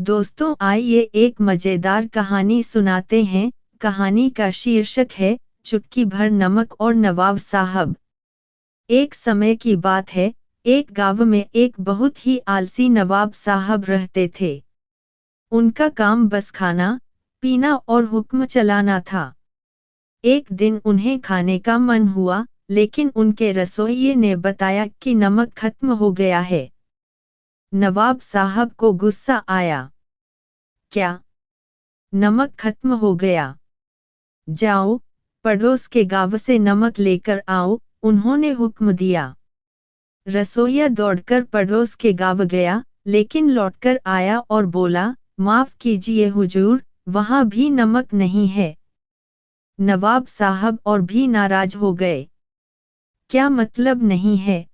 दोस्तों आइए एक मजेदार कहानी सुनाते हैं। कहानी का शीर्षक है चुटकी भर नमक और नवाब साहब। एक समय की बात है, एक गांव में एक बहुत ही आलसी नवाब साहब रहते थे। उनका काम बस खाना, पीना और हुक्म चलाना था। एक दिन उन्हें खाने का मन हुआ, लेकिन उनके रसोइये ने बताया कि नमक खत्म हो गया है। नवाब साहब को गुस्सा आया। क्या? नमक खत्म हो गया? जाओ, पड़ोस के गांव से नमक लेकर आओ, उन्होंने हुक्म दिया। रसोइया दौड़कर पड़ोस के गांव गया, लेकिन लौटकर आया और बोला, माफ कीजिए हुजूर, वहां भी नमक नहीं है। नवाब साहब और भी नाराज हो गए। क्या मतलब नहीं है?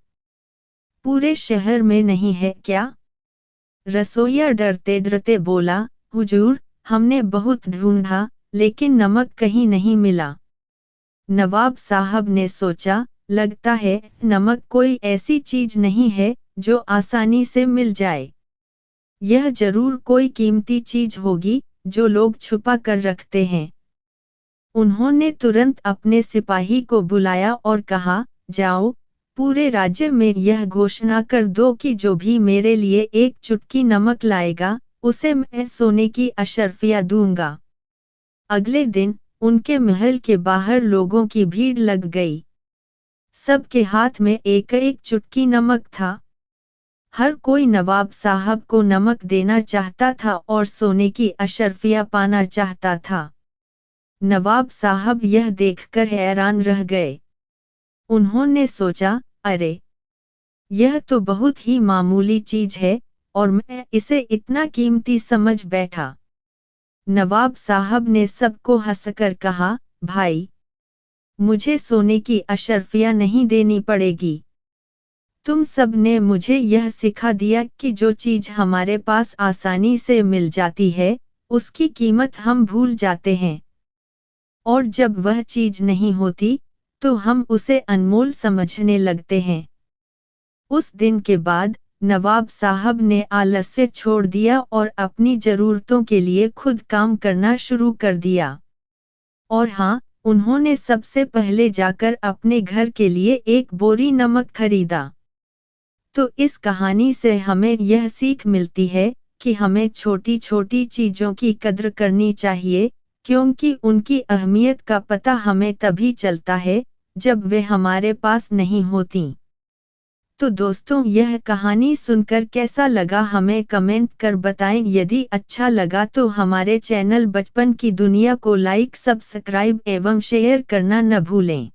पूरे शहर में नहीं है क्या? रसोइया डरते डरते बोला, हुजूर, हमने बहुत ढूंढा, लेकिन नमक कहीं नहीं मिला। नवाब साहब ने सोचा, लगता है नमक कोई ऐसी चीज नहीं है जो आसानी से मिल जाए। यह जरूर कोई कीमती चीज होगी जो लोग छुपा कर रखते हैं। उन्होंने तुरंत अपने सिपाही को बुलाया और कहा, जाओ, पूरे राज्य में यह घोषणा कर दो कि जो भी मेरे लिए एक चुटकी नमक लाएगा, उसे मैं सोने की अशर्फिया दूंगा। अगले दिन उनके महल के बाहर लोगों की भीड़ लग गई। सबके हाथ में एक एक चुटकी नमक था। हर कोई नवाब साहब को नमक देना चाहता था और सोने की अशर्फिया पाना चाहता था। नवाब साहब यह देखकर हैरान रह गए। उन्होंने सोचा, अरे, यह तो बहुत ही मामूली चीज है, और मैं इसे इतना कीमती समझ बैठा। नवाब साहब ने सबको हंसकर कहा, भाई, मुझे सोने की अशर्फिया नहीं देनी पड़ेगी। तुम सब ने मुझे यह सिखा दिया कि जो चीज हमारे पास आसानी से मिल जाती है, उसकी कीमत हम भूल जाते हैं। और जब वह चीज नहीं होती, तो हम उसे अनमोल समझने लगते हैं। उस दिन के बाद नवाब साहब ने आलस्य छोड़ दिया और अपनी जरूरतों के लिए खुद काम करना शुरू कर दिया। और हाँ, उन्होंने सबसे पहले जाकर अपने घर के लिए एक बोरी नमक खरीदा। तो इस कहानी से हमें यह सीख मिलती है कि हमें छोटी छोटी चीजों की कद्र करनी चाहिए, क्योंकि उनकी अहमियत का पता हमें तभी चलता है जब वे हमारे पास नहीं होती। तो दोस्तों, यह कहानी सुनकर कैसा लगा हमें कमेंट कर बताएं। यदि अच्छा लगा तो हमारे चैनल बचपन की दुनिया को लाइक, सब्सक्राइब एवं शेयर करना न भूलें।